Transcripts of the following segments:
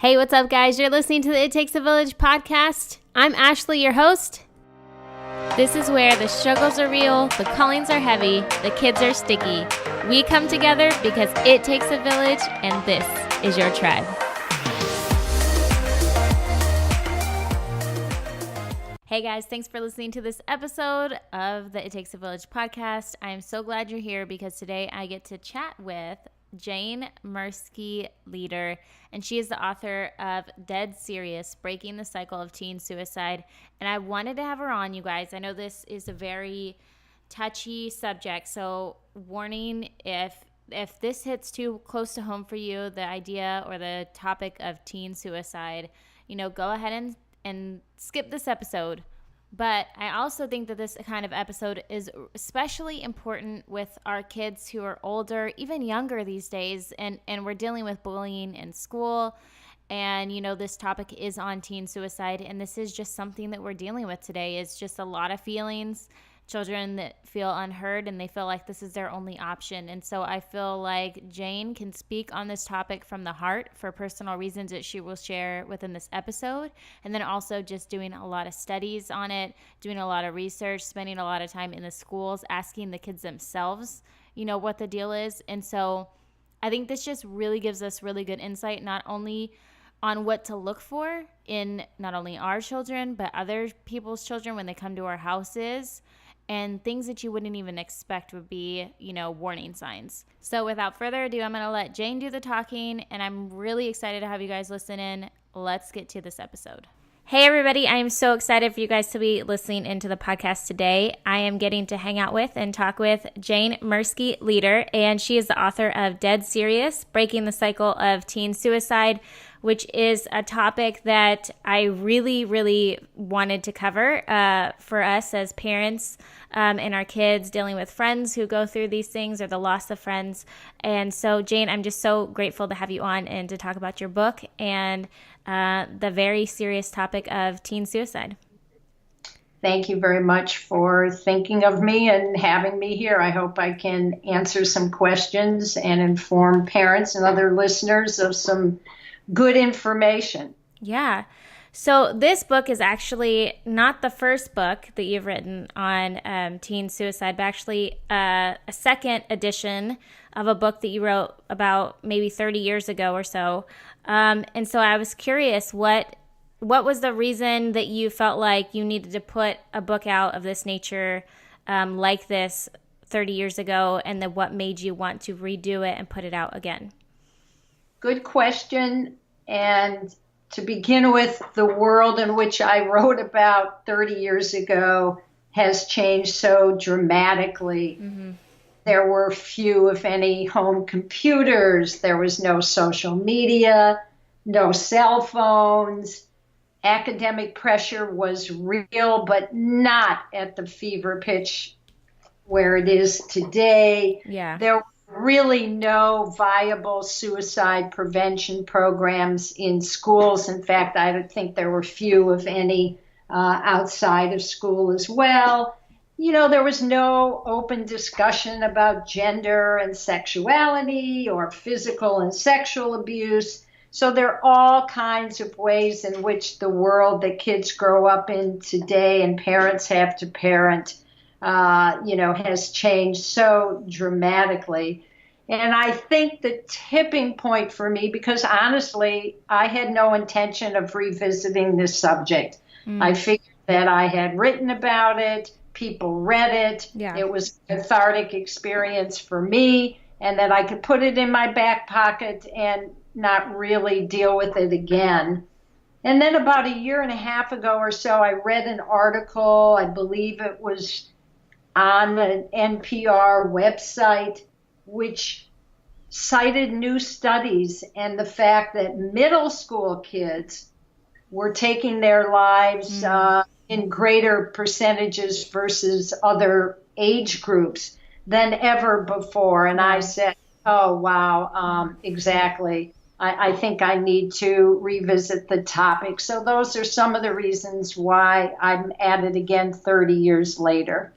Hey, what's up, guys? You're listening to the It Takes a Village podcast. I'm Ashley, your host. This is where the struggles are real, the callings are heavy, the kids are sticky. We come together because it takes a village, and this is your tribe. Hey guys, thanks for listening to this episode of the It Takes a Village podcast. I am so glad you're here because today I get to chat with Jane Merskey Leader, and she is the author of Dead Serious, Breaking the Cycle of Teen Suicide. And I wanted to have her on, you guys. I know this is a very touchy subject, so warning if this hits too close to home for you, the idea or the topic of teen suicide, go ahead and skip this episode. But I also think that this kind of episode is especially important with our kids who are older, even younger these days, and we're dealing with bullying in school. And, this topic is on teen suicide, and this is just something that we're dealing with today. It's just a lot of feelings, children that feel unheard, and they feel like this is their only option. And so I feel like Jane can speak on this topic from the heart for personal reasons that she will share within this episode. And then also just doing a lot of studies on it, doing a lot of research, spending a lot of time in the schools, asking the kids themselves, what the deal is. And so I think this just really gives us really good insight, not only on what to look for in not only our children, but other people's children when they come to our houses. And things that you wouldn't even expect would be, warning signs. So without further ado, I'm going to let Jane do the talking, and I'm really excited to have you guys listen in. Let's get to this episode. Hey, everybody. I am so excited for you guys to be listening into the podcast today. I am getting to hang out with and talk with Jane Merskey Leader, and she is the author of Dead Serious, Breaking the Cycle of Teen Suicide, which is a topic that I really, really wanted to cover for us as parents and our kids dealing with friends who go through these things or the loss of friends. And so, Jane, I'm just so grateful to have you on and to talk about your book and the very serious topic of teen suicide. Thank you very much for thinking of me and having me here. I hope I can answer some questions and inform parents and other listeners of some good information. Yeah. So this book is actually not the first book that you've written on teen suicide, but actually a second edition of a book that you wrote about maybe 30 years ago or so. And so I was curious, what was the reason that you felt like you needed to put a book out of this nature like this 30 years ago, and then what made you want to redo it and put it out again? Good question. And to begin with, the world in which I wrote about 30 years ago has changed so dramatically. Mm-hmm. There were few, if any, home computers. There was no social media, no cell phones. Academic pressure was real, but not at the fever pitch where it is today. Yeah. There were really no viable suicide prevention programs in schools. In fact, I think there were few, if any, outside of school as well. There was no open discussion about gender and sexuality or physical and sexual abuse. So there are all kinds of ways in which the world that kids grow up in today and parents have to parent has changed so dramatically. And I think the tipping point for me, because honestly, I had no intention of revisiting this subject. I figured that I had written about it, people read it, It was a cathartic experience for me, and that I could put it in my back pocket and not really deal with it again. And then about a year and a half ago or so, I read an article, I believe it was on an NPR website, which cited new studies and the fact that middle school kids were taking their lives in greater percentages versus other age groups than ever before. And I said, oh, wow, exactly. I think I need to revisit the topic. So those are some of the reasons why I'm at it again 30 years later.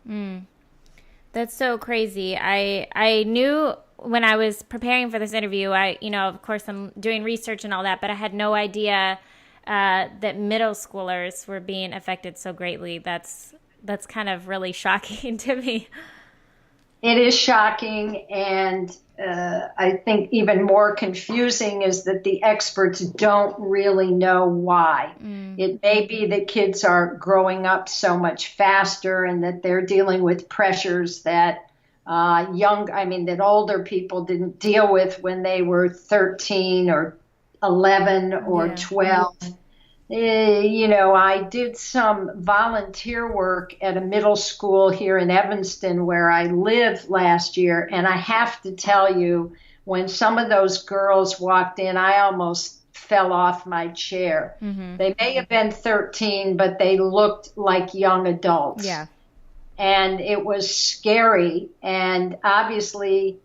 That's so crazy. I knew when I was preparing for this interview, of course, I'm doing research and all that, but I had no idea that middle schoolers were being affected so greatly. That's kind of really shocking to me. It is shocking, and I think even more confusing is that the experts don't really know why. It may be that kids are growing up so much faster and that they're dealing with pressures that that older people didn't deal with when they were 13 or 11 or 12. I did some volunteer work at a middle school here in Evanston where I live last year. And I have to tell you, when some of those girls walked in, I almost fell off my chair. They may have been 13, but they looked like young adults. Yeah. And it was scary. And obviously,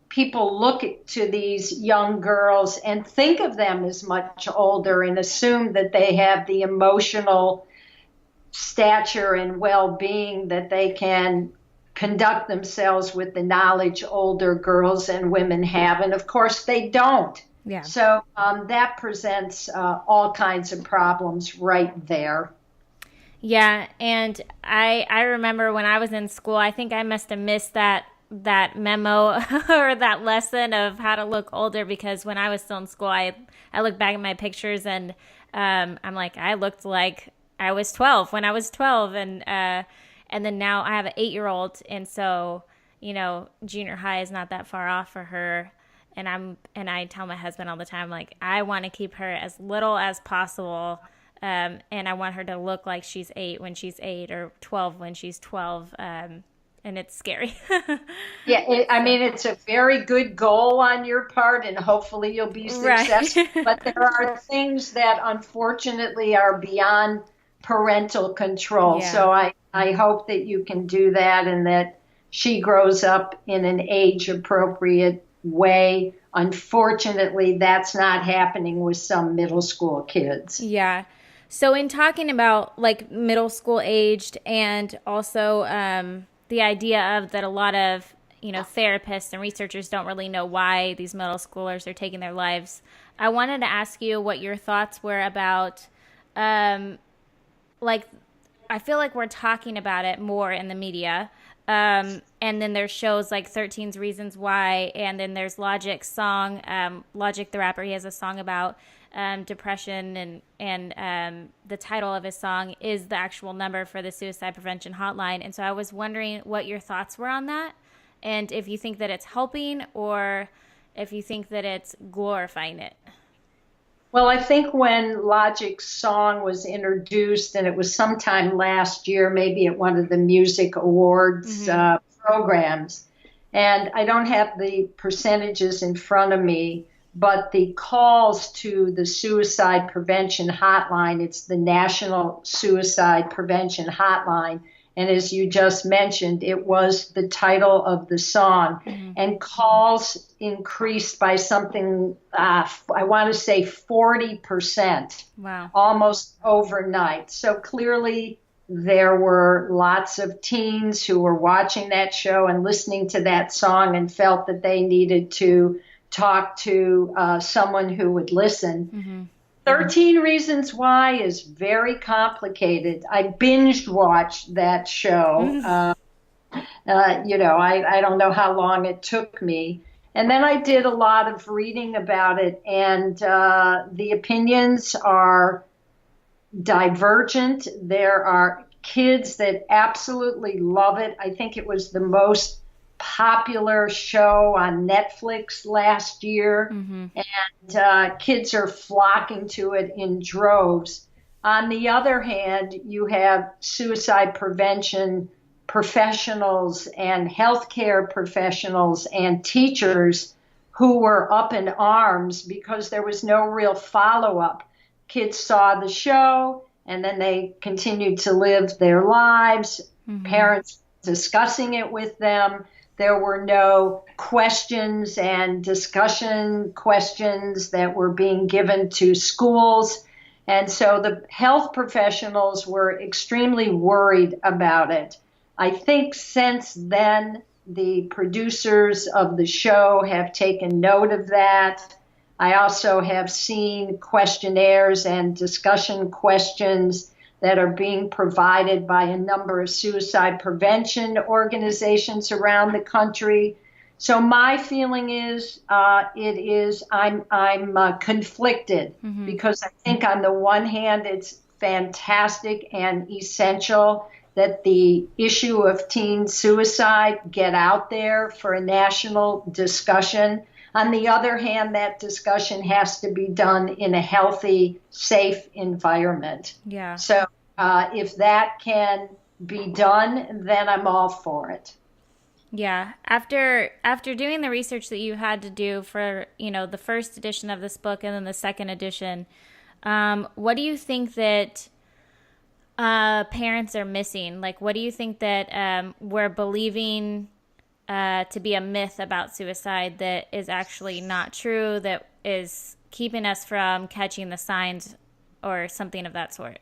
people look to these young girls and think of them as much older and assume that they have the emotional stature and well-being that they can conduct themselves with the knowledge older girls and women have. And of course, they don't. Yeah. So that presents all kinds of problems right there. Yeah. And I remember when I was in school, I think I must have missed that memo or that lesson of how to look older, because when I was still in school, I look back at my pictures and I'm like, I looked like I was 12 when I was 12, and then now I have an 8-year-old, and so junior high is not that far off for her, and I tell my husband all the time, like, I want to keep her as little as possible, and I want her to look like she's 8 when she's 8 or 12 when she's 12. And it's scary. Yeah, it's a very good goal on your part, and hopefully you'll be successful. Right. But there are things that unfortunately are beyond parental control. Yeah. So I hope that you can do that and that she grows up in an age-appropriate way. Unfortunately, that's not happening with some middle school kids. Yeah. So in talking about like middle school aged, and also the idea of that a lot of, therapists and researchers don't really know why these middle schoolers are taking their lives, I wanted to ask you what your thoughts were about, I feel like we're talking about it more in the media. And then there's shows like 13's Reasons Why, and then there's Logic's song, Logic the rapper, he has a song about depression, and the title of his song is the actual number for the suicide prevention hotline. And so I was wondering what your thoughts were on that, and if you think that it's helping or if you think that it's glorifying it. Well, I think when Logic's song was introduced, and it was sometime last year, maybe at one of the music awards programs, and I don't have the percentages in front of me, but the calls to the suicide prevention hotline, it's the National Suicide Prevention Hotline. And as you just mentioned, it was the title of the song. And calls increased by something, I want to say 40%. Wow. Almost overnight. So clearly there were lots of teens who were watching that show and listening to that song and felt that they needed to talk to someone who would listen. 13 Reasons Why is very complicated. I binged watched that show. I don't know how long it took me. And then I did a lot of reading about it, and the opinions are divergent. There are kids that absolutely love it. I think it was the most popular show on Netflix last year, and kids are flocking to it in droves. On the other hand, you have suicide prevention professionals and healthcare professionals and teachers who were up in arms because there was no real follow-up. Kids saw the show, and then they continued to live their lives. Parents discussing it with them. There were no questions and discussion questions that were being given to schools. And so the health professionals were extremely worried about it. I think since then the producers of the show have taken note of that. I also have seen questionnaires and discussion questions that are being provided by a number of suicide prevention organizations around the country. So my feeling is, I'm conflicted because I think on the one hand it's fantastic and essential that the issue of teen suicide get out there for a national discussion. On the other hand, that discussion has to be done in a healthy, safe environment. Yeah. So if that can be done, then I'm all for it. Yeah. After doing the research that you had to do for, the first edition of this book and then the second edition, what do you think that parents are missing? Like, what do you think that we're believing to be a myth about suicide that is actually not true, that is keeping us from catching the signs or something of that sort?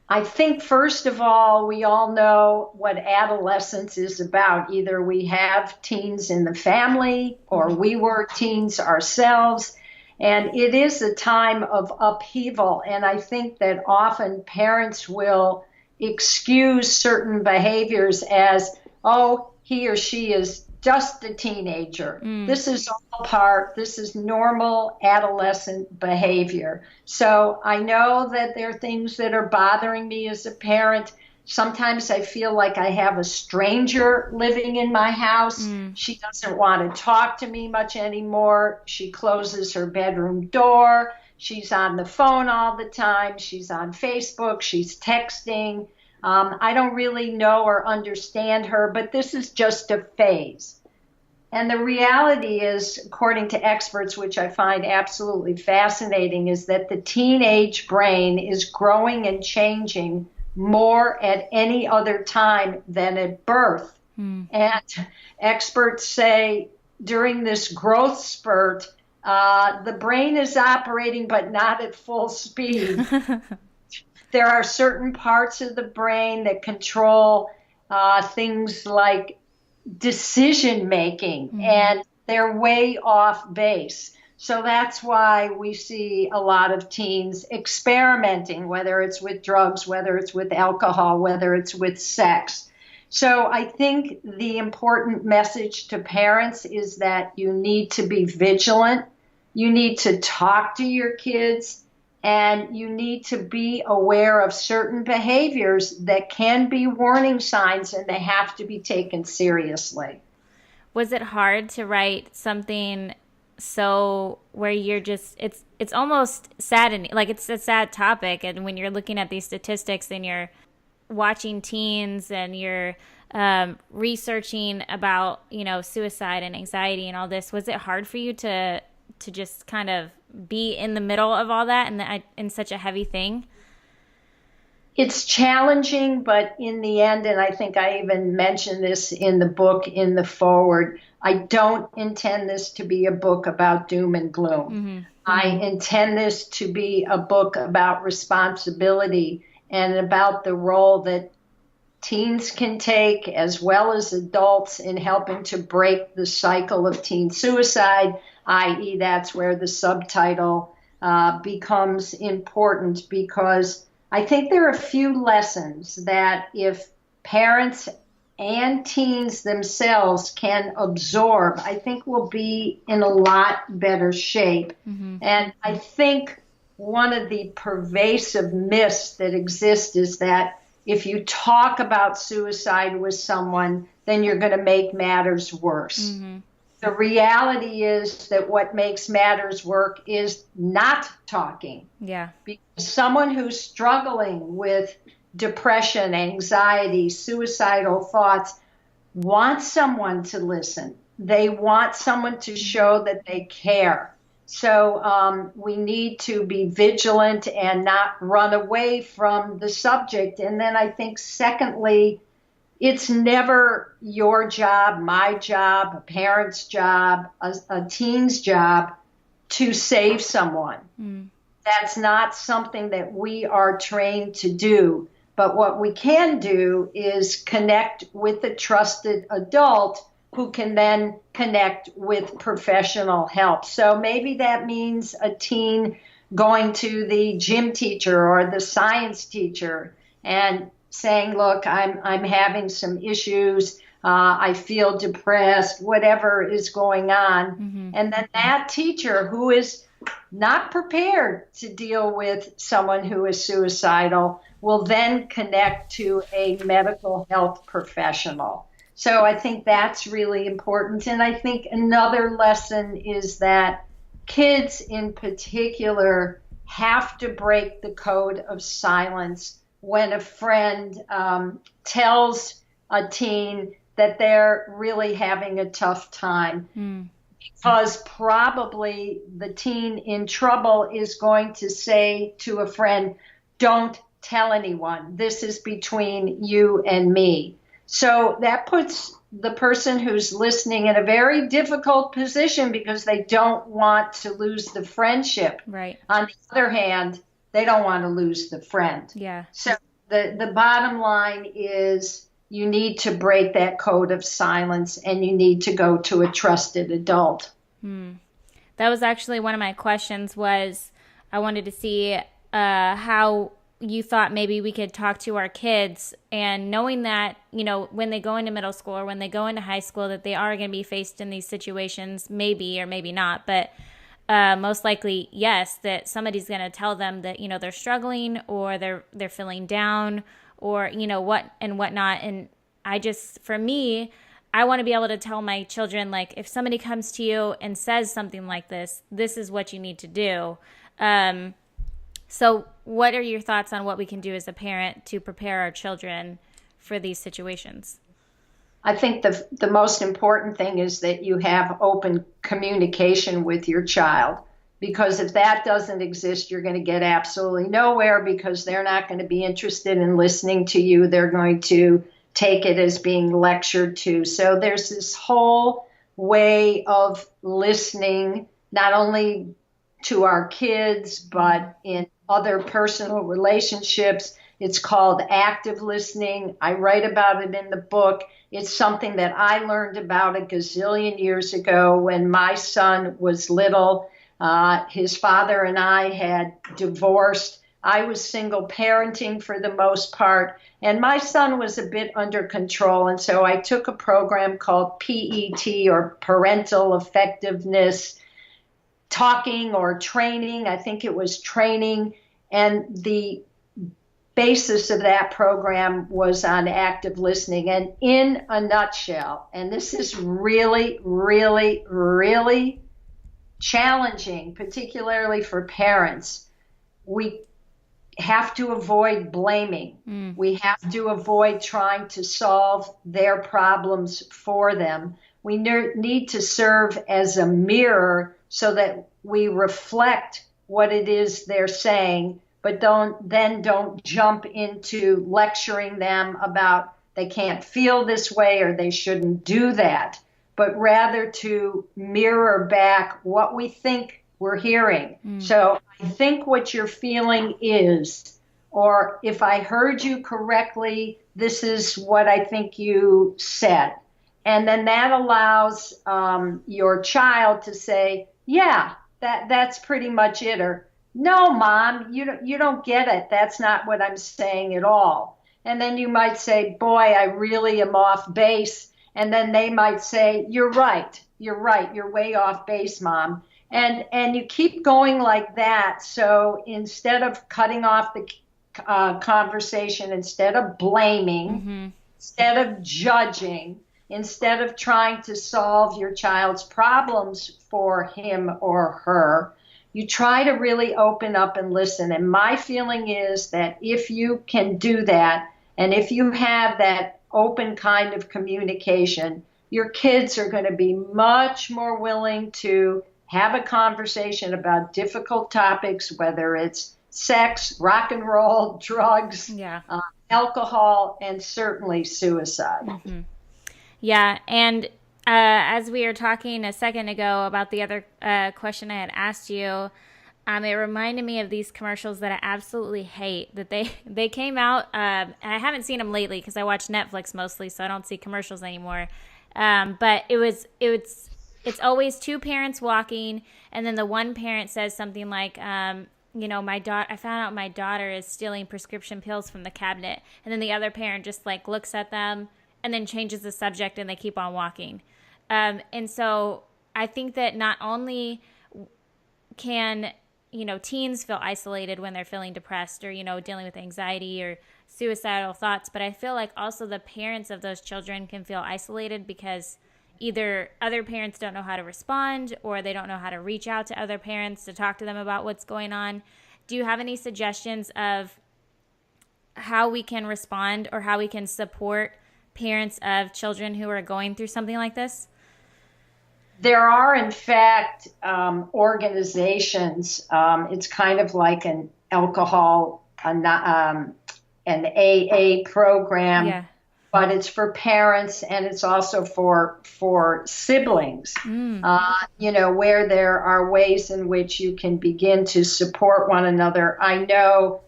I think, first of all, we all know what adolescence is about. Either we have teens in the family or we were teens ourselves. And it is a time of upheaval. And I think that often parents will excuse certain behaviors as, oh, he or she is just a teenager. This is normal adolescent behavior. So I know that there are things that are bothering me as a parent. Sometimes I feel like I have a stranger living in my house. She doesn't want to talk to me much anymore. She closes her bedroom door. She's on the phone all the time. She's on Facebook. She's texting. I don't really know or understand her, but this is just a phase. And the reality is, according to experts, which I find absolutely fascinating, is that the teenage brain is growing and changing more at any other time than at birth. And experts say during this growth spurt, the brain is operating, but not at full speed. There are certain parts of the brain that control things like decision making, and they're way off base. So that's why we see a lot of teens experimenting, whether it's with drugs, whether it's with alcohol, whether it's with sex. So I think the important message to parents is that you need to be vigilant. You need to talk to your kids. And you need to be aware of certain behaviors that can be warning signs, and they have to be taken seriously. Was it hard to write something so where you're just, it's almost saddening, like it's a sad topic, and when you're looking at these statistics and you're watching teens and you're researching about, suicide and anxiety and all this, was it hard for you to just kind of be in the middle of all that and in such a heavy thing? It's challenging, but in the end, and I think I even mentioned this in the book in the foreword, I don't intend this to be a book about doom and gloom. I intend this to be a book about responsibility and about the role that teens can take, as well as adults, in helping to break the cycle of teen suicide, i.e. that's where the subtitle becomes important, because I think there are a few lessons that if parents and teens themselves can absorb, I think we'll be in a lot better shape. And I think one of the pervasive myths that exist is that if you talk about suicide with someone, then you're going to make matters worse. The reality is that what makes matters work is not talking. Yeah. Because someone who's struggling with depression, anxiety, suicidal thoughts wants someone to listen. They want someone to show that they care. So we need to be vigilant and not run away from the subject. And then I think, secondly, it's never your job, my job, a parent's job, a teen's job to save someone. That's not something that we are trained to do. But what we can do is connect with a trusted adult who can then connect with professional help. So maybe that means a teen going to the gym teacher or the science teacher and saying, look, I'm having some issues. I feel depressed, whatever is going on. Mm-hmm. And then that teacher who is not prepared to deal with someone who is suicidal will then connect to a medical health professional. So I think that's really important. And I think another lesson is that kids in particular have to break the code of silence when a friend tells a teen that they're really having a tough time. Because probably the teen in trouble is going to say to a friend, don't tell anyone. This is between you and me. So that puts the person who's listening in a very difficult position because they don't want to lose the friendship. Right. On the other hand, they don't want to lose the friend. Yeah. So the bottom line is you need to break that code of silence and you need to go to a trusted adult. That was actually one of my questions. Was I wanted to see how you thought maybe we could talk to our kids, and knowing that, you know, when they go into middle school or when they go into high school, that they are going to be faced in these situations, maybe or maybe not, but most likely, yes, that somebody's going to tell them that, you know, they're struggling or they're feeling down or, you know, what and whatnot. And for me, I want to be able to tell my children, like, if somebody comes to you and says something like this is what you need to do. So what are your thoughts on what we can do as a parent to prepare our children for these situations? I think the most important thing is that you have open communication with your child, because if that doesn't exist, you're going to get absolutely nowhere, because they're not going to be interested in listening to you. They're going to take it as being lectured to. So there's this whole way of listening, not only to our kids, but in other personal relationships. It's called active listening. I write about it in the book. It's something that I learned about a gazillion years ago when my son was little. His father and I had divorced. I was single parenting for the most part, and my son was a bit under control. And so I took a program called PET, or Parental Effectiveness Talking or Training. I think it was training. And the basis of that program was on active listening. And in a nutshell, and this is really, really, really challenging, particularly for parents, we have to avoid blaming. We have to avoid trying to solve their problems for them. We need to serve as a mirror so that we reflect what it is they're saying, but don't jump into lecturing them about they can't feel this way or they shouldn't do that, but rather to mirror back what we think we're hearing. So I think what you're feeling is, or if I heard you correctly, this is what I think you said. And then that allows your child to say, yeah, that's pretty much it. Or, no, Mom, you don't get it. That's not what I'm saying at all. And then you might say, boy, I really am off base. And then they might say, you're right. You're way off base, Mom. And you keep going like that. So instead of cutting off the conversation, instead of blaming, instead of judging, instead of trying to solve your child's problems for him or her, you try to really open up and listen. And my feeling is that if you can do that, and if you have that open kind of communication, your kids are going to be much more willing to have a conversation about difficult topics, whether it's sex, rock and roll, drugs, alcohol, and certainly suicide. Yeah, and as we were talking a second ago about the other question I had asked you, it reminded me of these commercials that I absolutely hate, that they came out, and I haven't seen them lately because I watch Netflix mostly, so I don't see commercials anymore. But it's always two parents walking, and then the one parent says something like, my daughter, I found out my daughter is stealing prescription pills from the cabinet. And then the other parent just like looks at them and then changes the subject and they keep on walking. And so I think that not only can, teens feel isolated when they're feeling depressed or, dealing with anxiety or suicidal thoughts, but I feel like also the parents of those children can feel isolated because either other parents don't know how to respond or they don't know how to reach out to other parents to talk to them about what's going on. Do you have any suggestions of how we can respond or how we can support parents of children who are going through something like this? There are, in fact, organizations. It's kind of like an alcohol, an AA program. Yeah. But it's for parents and it's also for siblings, where there are ways in which you can begin to support one another. I know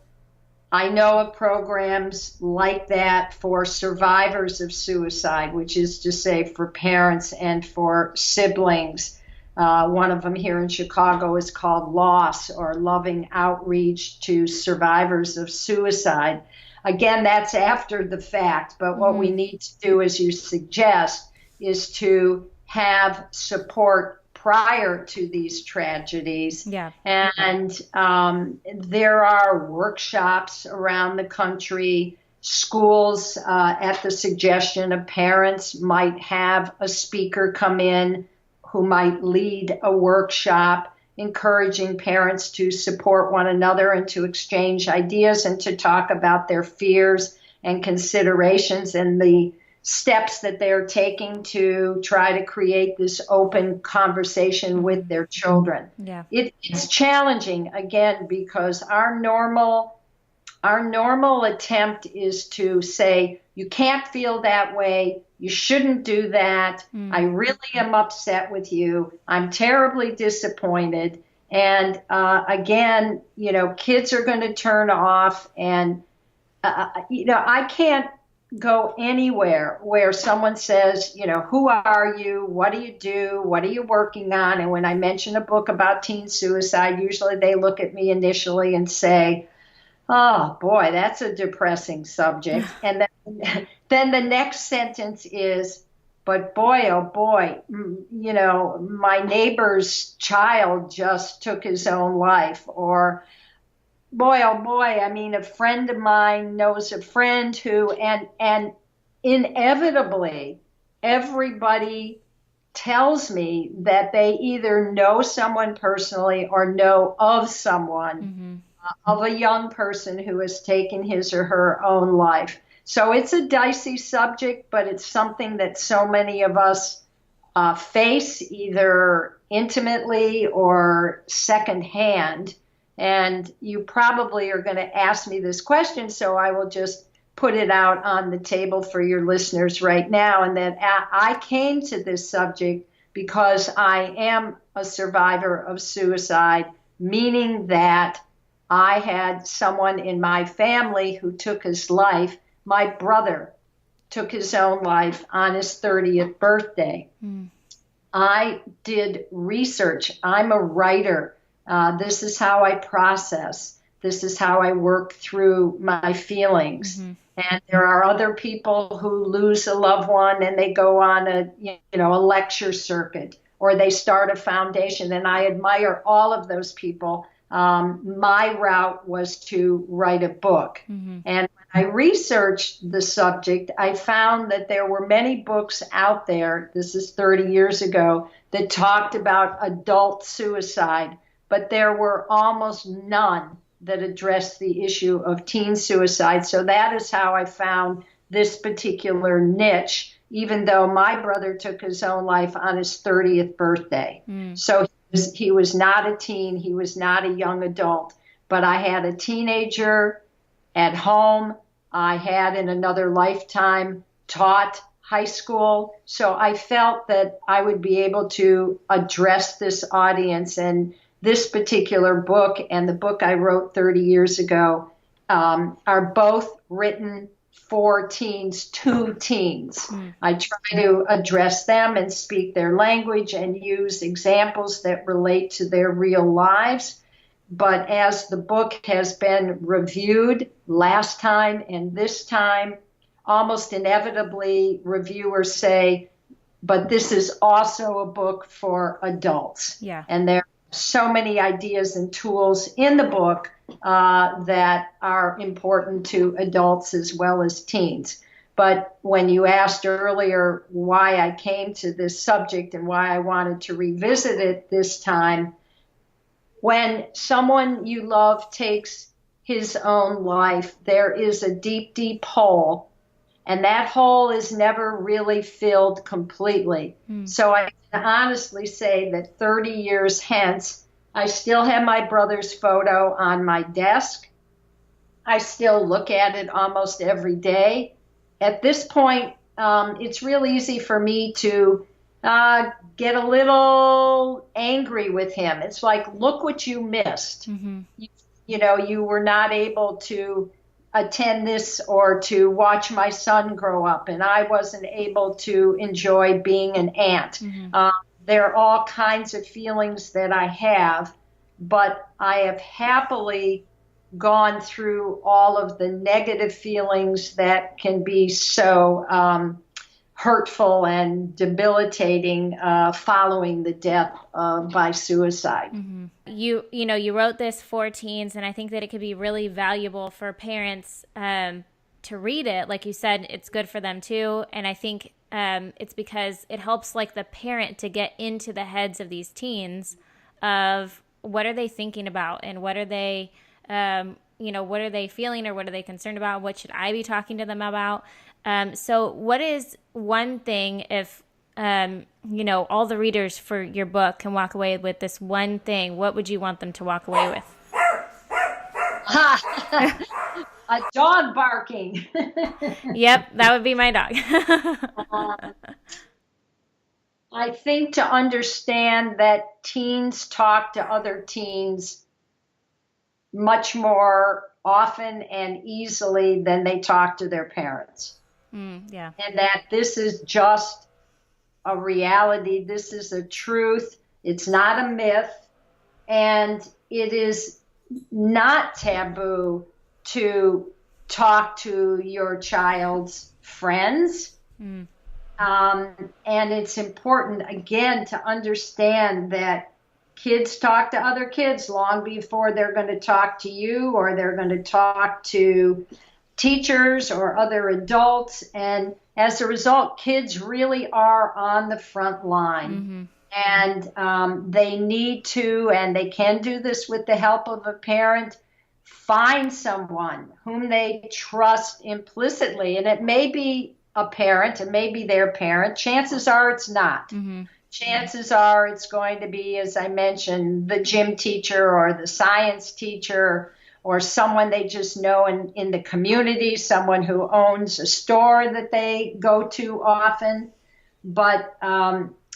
of programs like that for survivors of suicide, which is to say for parents and for siblings. One of them here in Chicago is called LOSS, or Loving Outreach to Survivors of Suicide. Again, that's after the fact, but what we need to do, as you suggest, is to have support prior to these tragedies. Yeah. And there are workshops around the country. Schools, at the suggestion of parents, might have a speaker come in who might lead a workshop, encouraging parents to support one another and to exchange ideas and to talk about their fears and considerations and the steps that they're taking to try to create this open conversation with their children. Yeah. It's challenging, again, because our normal attempt is to say, you can't feel that way. You shouldn't do that. I really am upset with you. I'm terribly disappointed. And again, kids are going to turn off. And, I can't go anywhere where someone says, who are you? What do you do? What are you working on? And when I mention a book about teen suicide, usually they look at me initially and say, oh, boy, that's a depressing subject. And then the next sentence is, but boy, oh boy, my neighbor's child just took his own life. Or boy, oh boy, a friend of mine knows a friend who, and inevitably, everybody tells me that they either know someone personally or know of someone, of a young person who has taken his or her own life. So it's a dicey subject, but it's something that so many of us face either intimately or secondhand. And you probably are going to ask me this question, so I will just put it out on the table for your listeners right now. And that I came to this subject because I am a survivor of suicide, meaning that I had someone in my family who took his life. My brother took his own life on his 30th birthday. I did research. I'm a writer. This is how I process. This is how I work through my feelings. And there are other people who lose a loved one and they go on a lecture circuit or they start a foundation. And I admire all of those people. My route was to write a book. And when I researched the subject, I found that there were many books out there, this is 30 years ago, that talked about adult suicide, but there were almost none that addressed the issue of teen suicide. So that is how I found this particular niche, even though my brother took his own life on his 30th birthday. So he was not a teen. He was not a young adult. But I had a teenager at home. I had in another lifetime taught high school. So I felt that I would be able to address this audience. And this particular book and the book I wrote 30 years ago are both written for teens to teens. Mm. I try to address them and speak their language and use examples that relate to their real lives. But as the book has been reviewed last time and this time, almost inevitably reviewers say, but this is also a book for adults. Yeah. And there are so many ideas and tools in the book that are important to adults as well as teens. But when you asked earlier why I came to this subject and why I wanted to revisit it this time, when someone you love takes his own life, there is a deep, deep hole. And that hole is never really filled completely. So I can honestly say that 30 years hence, I still have my brother's photo on my desk. I still look at it almost every day. At this point, it's real easy for me to get a little angry with him. It's like, look what you missed. Mm-hmm. You were not able to attend this or to watch my son grow up, and I wasn't able to enjoy being an aunt. Mm-hmm. There are all kinds of feelings that I have, but I have happily gone through all of the negative feelings that can be so hurtful and debilitating following the death by suicide. Mm-hmm. You wrote this for teens, and I think that it could be really valuable for parents to read it. Like you said, it's good for them too. And I think it's because it helps like the parent to get into the heads of these teens of what are they thinking about and what are they, what are they feeling or what are they concerned about? What should I be talking to them about? So what is one thing if, all the readers for your book can walk away with this one thing, what would you want them to walk away with? A dog barking. Yep, that would be my dog. I think to understand that teens talk to other teens much more often and easily than they talk to their parents. Yeah. And that this is just a reality. This is a truth. It's not a myth. And it is not taboo to talk to your child's friends. And it's important, again, to understand that kids talk to other kids long before they're going to talk to you or they're going to talk to teachers or other adults. And as a result, kids really are on the front line. And they need to, and they can do this with the help of a parent, find someone whom they trust implicitly. And it may be a parent, it may be their parent. Chances are it's not. Chances are it's going to be, as I mentioned, the gym teacher or the science teacher or someone they just know in the community, someone who owns a store that they go to often. But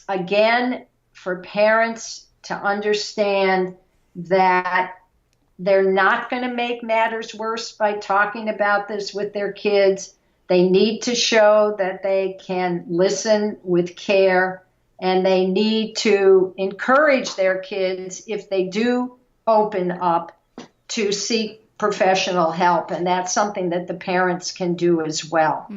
again, for parents to understand that they're not going to make matters worse by talking about this with their kids. They need to show that they can listen with care, and they need to encourage their kids, if they do open up, to seek professional help. And that's something that the parents can do as well.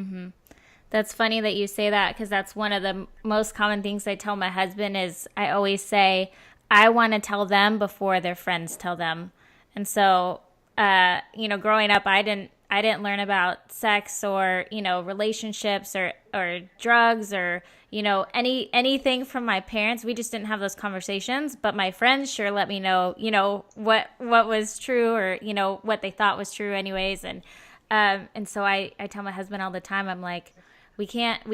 That's funny that you say that, because that's one of the most common things I tell my husband is I always say, I want to tell them before their friends tell them. And so, growing up, I didn't learn about sex or, relationships or drugs or, anything from my parents. We just didn't have those conversations, but my friends sure let me know, what was true or, what they thought was true anyways. And so I tell my husband all the time, I'm like, we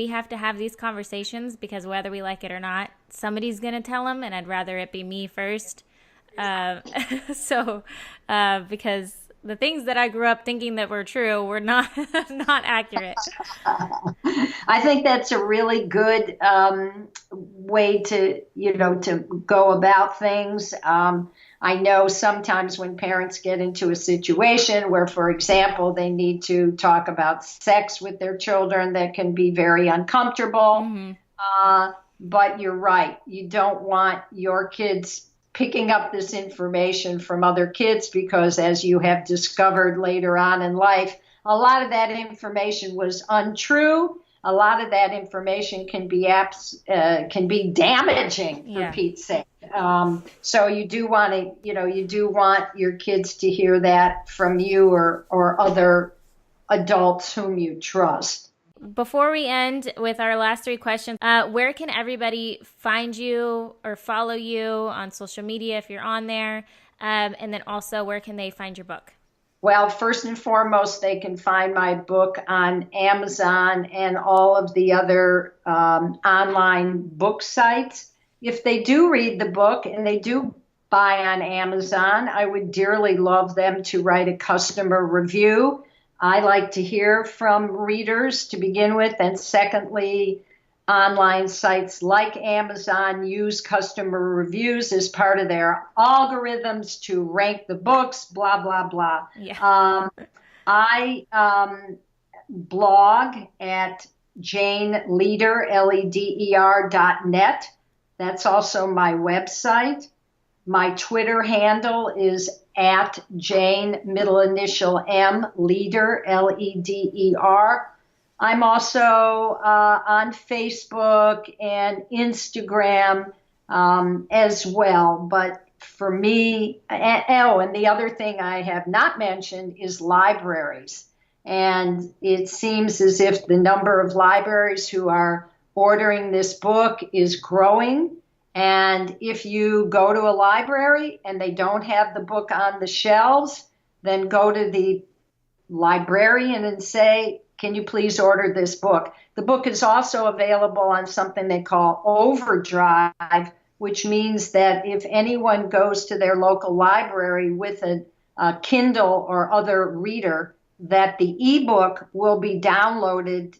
have to have these conversations because whether we like it or not, somebody's going to tell them, and I'd rather it be me first. Because the things that I grew up thinking that were true were not accurate. I think that's a really good way to go about things. I know sometimes when parents get into a situation where, for example, they need to talk about sex with their children, that can be very uncomfortable. Mm-hmm. But you're right. You don't want your kids picking up this information from other kids because, as you have discovered later on in life, a lot of that information was untrue. A lot of that information can be damaging, for Yeah. Pete's sake. So you do want to, you do want your kids to hear that from you or other adults whom you trust. Before we end with our last three questions, where can everybody find you or follow you on social media if you're on there? And then also, where can they find your book? Well, first and foremost, they can find my book on Amazon and all of the other online book sites. If they do read the book and they do buy on Amazon, I would dearly love them to write a customer review. I like to hear from readers to begin with. And secondly, online sites like Amazon use customer reviews as part of their algorithms to rank the books, blah, blah, blah. Yeah. I blog at janeleader.net. That's also my website. My Twitter handle is at Jane, middle initial M, Leader, Leder. I'm also on Facebook and Instagram as well. But for me, and the other thing I have not mentioned is libraries. And it seems as if the number of libraries who are ordering this book is growing. And if you go to a library and they don't have the book on the shelves, then go to the librarian and say, can you please order this book? The book is also available on something they call Overdrive, which means that if anyone goes to their local library with a Kindle or other reader, that the ebook will be downloaded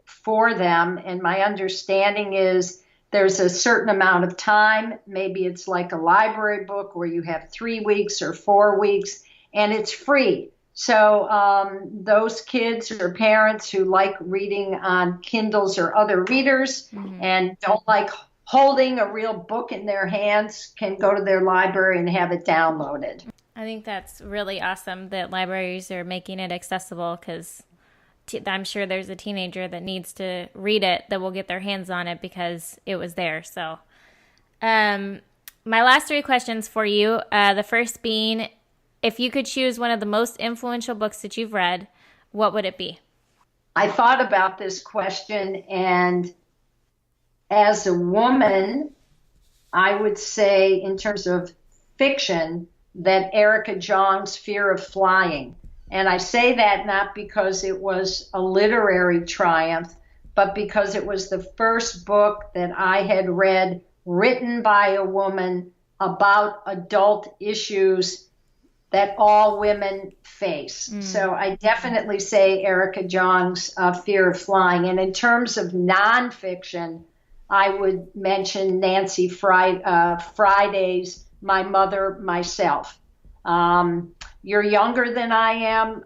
for them. And my understanding is there's a certain amount of time. Maybe it's like a library book where you have 3 weeks or 4 weeks, and it's free. So those kids or parents who like reading on Kindles or other readers and don't like holding a real book in their hands can go to their library and have it downloaded. I think that's really awesome that libraries are making it accessible, because I'm sure there's a teenager that needs to read it that will get their hands on it because it was there. So my last three questions for you, the first being, if you could choose one of the most influential books that you've read, what would it be? I thought about this question, and as a woman, I would say in terms of fiction that Erica Jong's Fear of Flying. And I say that not because it was a literary triumph, but because it was the first book that I had read written by a woman about adult issues that all women face. So I definitely say Erica Jong's Fear of Flying. And in terms of nonfiction, I would mention Nancy Friday's My Mother, Myself. You're younger than I am,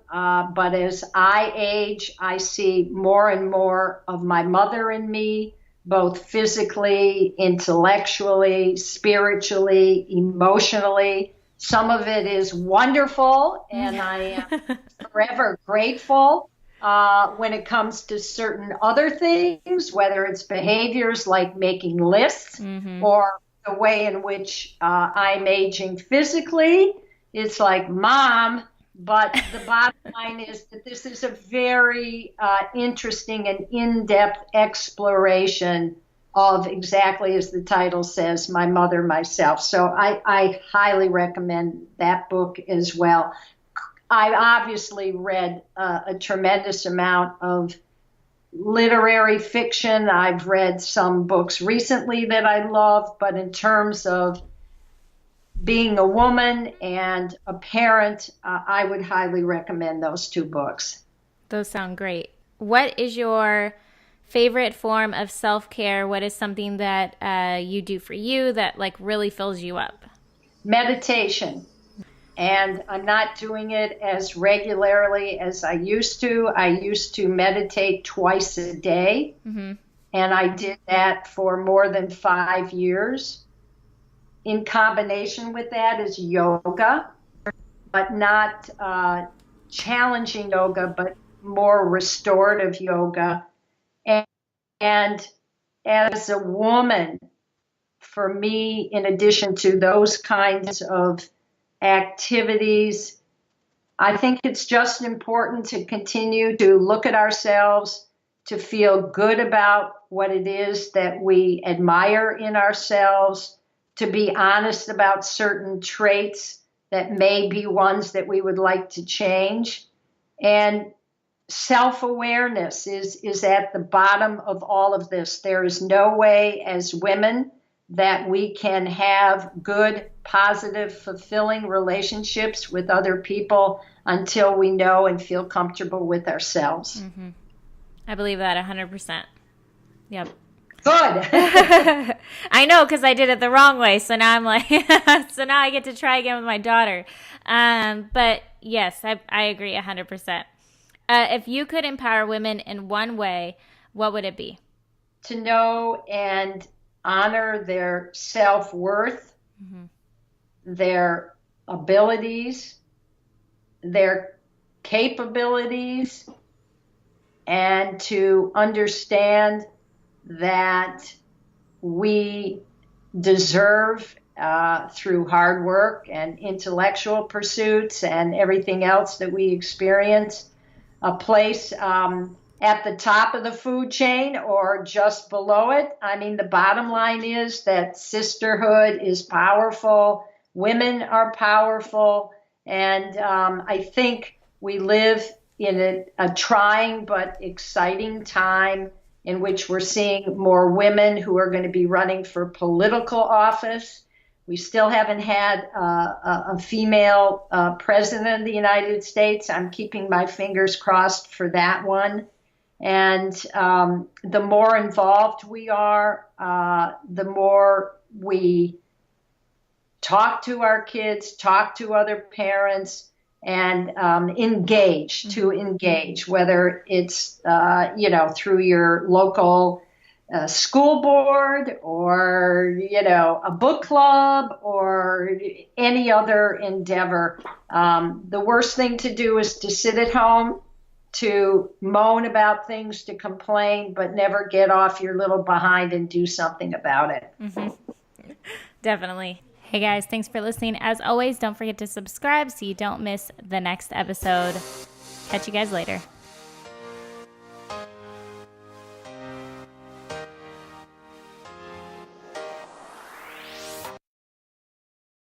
but as I age, I see more and more of my mother in me, both physically, intellectually, spiritually, emotionally. Some of it is wonderful, and I am forever grateful. When it comes to certain other things, whether it's behaviors like making lists or the way in which I'm aging physically, it's like, Mom. But the bottom line is that this is a very interesting and in-depth exploration of, exactly as the title says, My Mother, Myself. So I highly recommend that book as well. I obviously read a tremendous amount of literary fiction. I've read some books recently that I love, but in terms of being a woman and a parent, I would highly recommend those two books. Those sound great. What is your favorite form of self-care? What is something that you do for you that like really fills you up? meditation. And I'm not doing it as regularly as I used to. I used to meditate twice a day, Mm-hmm. and I did that for more than 5 years. In combination with that is yoga, but not challenging yoga, but more restorative yoga. And, and as a woman, for me, in addition to those kinds of activities, I think it's just important to continue to look at ourselves, to feel good about what it is that we admire in ourselves, to be honest about certain traits that may be ones that we would like to change. And self-awareness is at the bottom of all of this. There is no way as women that we can have good, positive, fulfilling relationships with other people until we know and feel comfortable with ourselves. Mm-hmm. I believe that 100%. Yep. Good. I know, because I did it the wrong way. So now I'm like, so now I get to try again with my daughter. But yes, I agree 100%. If you could empower women in one way, what would it be? To know and honor their self-worth, Mm-hmm. their abilities, their capabilities, and to understand that we deserve, through hard work and intellectual pursuits and everything else that we experience, a place at the top of the food chain or just below it. I mean, the bottom line is that sisterhood is powerful, women are powerful, and I think we live in a trying but exciting time in which we're seeing more women who are going to be running for political office. We still haven't had a female president of the United States. I'm keeping my fingers crossed for that one. And the more involved we are, the more we talk to our kids, talk to other parents, and engage, whether it's, through your local school board or, a book club or any other endeavor. The worst thing to do is to sit at home, to moan about things, to complain, but never get off your little behind and do something about it. Mm-hmm. Definitely. Hey guys, thanks for listening. As always, don't forget to subscribe so you don't miss the next episode. Catch you guys later.